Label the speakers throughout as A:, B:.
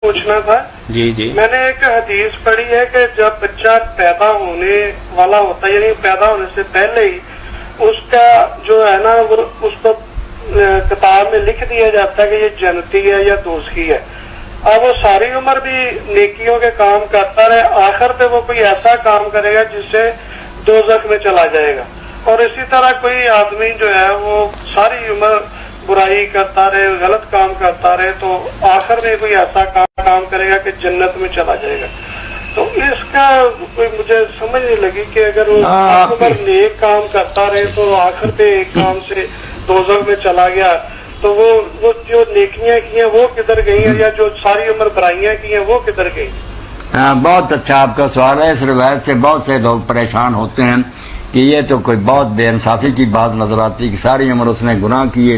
A: پوچھنا تھا
B: جی
A: میں نے ایک حدیث پڑھی ہے کہ جب بچہ پیدا ہونے والا ہوتا ہے، یعنی پیدا ہونے سے پہلے ہی اس کا جو ہے نا وہ اس کو کتاب میں لکھ دیا جاتا ہے کہ یہ جنتی ہے یا دوزخی ہے. اب وہ ساری عمر بھی نیکیوں کے کام کرتا رہے، آخر پہ وہ کوئی ایسا کام کرے گا جس سے دوزخ میں چلا جائے گا. اور اسی طرح کوئی آدمی جو ہے وہ ساری عمر برائی کرتا رہے، غلط کام کرتا رہے، تو آخر میں کوئی ایسا کام کرے گا کہ جنت میں چلا جائے گا. تو اس کا کوئی مجھے سمجھ نہیں لگی کہ اگر وہ عمر نیک کام کرتا رہے تو آخر پہ ایک کام سے دوزخ میں چلا گیا، تو وہ جو نیکیاں کی ہیں وہ کدھر گئی ہیں، یا جو ساری عمر برائیاں کی ہیں وہ کدھر گئی؟
C: بہت اچھا آپ کا سوال ہے. اس روایت سے بہت سے لوگ پریشان ہوتے ہیں کہ یہ تو کوئی بہت بے انصافی کی بات نظر آتی کہ ساری عمر اس نے گناہ کیے،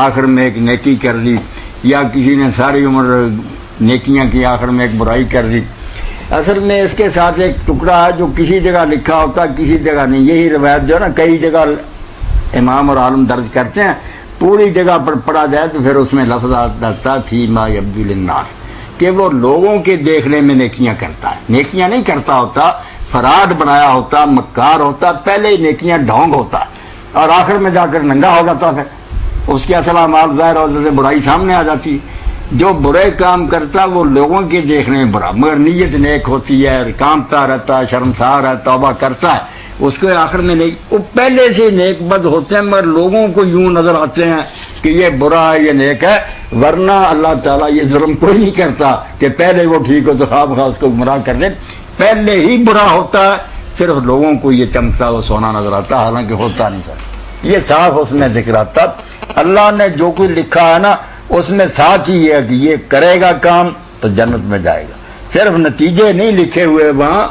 C: آخر میں ایک نیکی کر لی، یا کسی نے ساری عمر نیکیاں کی آخر میں ایک برائی کر لی. اصل میں اس کے ساتھ ایک ٹکڑا ہے جو کسی جگہ لکھا ہوتا کسی جگہ نہیں. یہی روایت جو ہے نا کئی جگہ امام اور عالم درج کرتے ہیں، پوری جگہ پر پڑھا جائے تو پھر اس میں لفظ آتا فی ما یبدو للناس کہ وہ لوگوں کے دیکھنے میں نیکیاں کرتا ہے، نیکیاں نہیں کرتا ہوتا، فراڈ بنایا ہوتا، مکار ہوتا، پہلے ہی نیکیاں ڈھونگ ہوتا اور آخر میں جا کر ننگا ہو جاتا. پھر اس کے اصل اعمال ظاہر ہونے سے برائی سامنے آ جاتی. جو برے کام کرتا وہ لوگوں کے دیکھنے میں برا، مگر نیت نیک ہوتی ہے، کامتا رہتا ہے، شرمسار ہے، توبہ کرتا ہے، اس کو آخر میں نہیں. وہ پہلے سے نیک بد ہوتے ہیں مگر لوگوں کو یوں نظر آتے ہیں کہ یہ برا ہے یہ نیک ہے. ورنہ اللہ تعالیٰ یہ ظلم کوئی نہیں کرتا کہ پہلے وہ ٹھیک ہو تو خواب خواہ اس کو گمراہ کر دے. پہلے ہی برا ہوتا ہے، صرف لوگوں کو یہ چمکتا وہ سونا نظر آتا، حالانکہ ہوتا نہیں سر. یہ صاف اس میں ذکر آتا. اللہ نے جو کچھ لکھا ہے نا اس میں ساتھ ہی ہے کہ یہ کرے گا کام تو جنت میں جائے گا. صرف نتیجے نہیں لکھے ہوئے، وہاں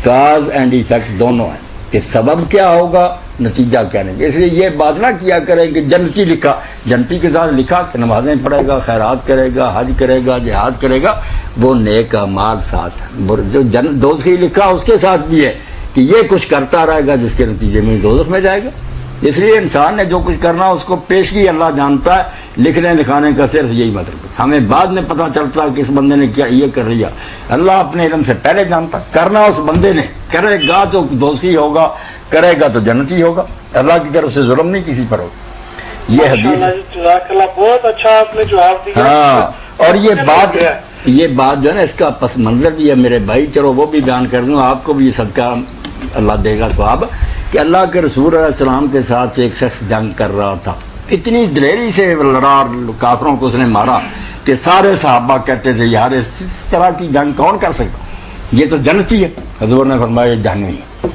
C: کاز اینڈ ایفیکٹ دونوں ہیں کہ سبب کیا ہوگا نتیجہ کیا نہیں. اس لیے یہ بات نہ کیا کریں کہ جنتی لکھا، جنتی کے ساتھ لکھا کہ نمازیں پڑھے گا، خیرات کرے گا، حج کرے گا، جہاد کرے گا، وہ نیک اعمال ساتھ ہے. جو دوزخی لکھا اس کے ساتھ بھی ہے کہ یہ کچھ کرتا رہے گا جس کے نتیجے میں دوزخ میں جائے گا. اس لیے انسان نے جو کچھ کرنا اس کو پیشگی اللہ جانتا ہے. لکھنے لکھانے کا صرف یہی مطلب ہے. ہمیں بعد میں پتہ چلتا ہے کہ اس بندے نے کیا یہ کر لیا. اللہ اپنے علم سے پہلے جانتا. کرنا اس بندے نے، کرے گا تو دوزخی ہوگا، کرے گا تو جنتی ہوگا. اللہ کی طرف سے ظلم نہیں کسی پر ہوگا. یہ حدیث
A: بہت اچھا آپ نے جواب دیا.
C: ہاں، اور یہ بات جو ہے نا اس کا پس منظر بھی ہے میرے بھائی. چلو وہ بھی بیان کر دوں، آپ کو بھی یہ صدقہ اللہ دے گا ثواب کہ اللہ کے رسول علیہ السلام کے ساتھ ایک شخص جنگ کر رہا تھا. اتنی دلیری سے لڑا اور کافروں کو اس نے مارا کہ سارے صحابہ کہتے تھے یار اس طرح کی جنگ کون کر سکتا، یہ تو جنتی ہے. حضور نے فرمایا جہنمی ہے.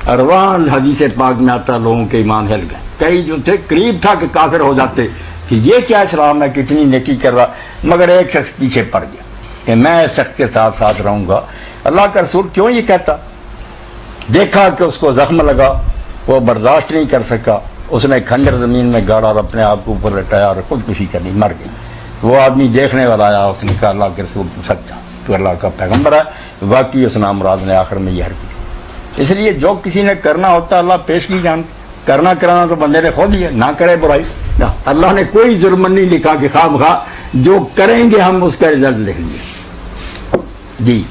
C: اور وہاں حدیث پاک میں آتا لوگوں کے ایمان ہل گئے. کئی جو تھے قریب تھا کہ کافر ہو جاتے کہ یہ کیا اسلام ہے کتنی نیکی کر رہا، مگر ایک شخص پیچھے پڑ گیا کہ میں اس شخص کے ساتھ رہوں گا. اللہ کا رسول کیوں یہ کہتا؟ دیکھا کہ اس کو زخم لگا، وہ برداشت نہیں کر سکا، اس نے کھنجر زمین میں گاڑا اور اپنے آپ کو اوپر لٹایا اور خودکشی کر لی، مر گیا. وہ آدمی دیکھنے والا آیا، اس نے کہا اللہ کے رسول تو سچا، تو اللہ کا پیغمبر ہے. واقعی اس نامراد نے آخر میں یہ حرکت. اس لیے جو کسی نے کرنا ہوتا اللہ پیش کی جان. کرنا کرانا تو بندے نے خود ہی ہے، نہ کرے برائی. اللہ نے کوئی ظلم نہیں لکھا کہ خواہ بخواہ جو کریں گے ہم اس کا رزلٹ لکھ لیں. جی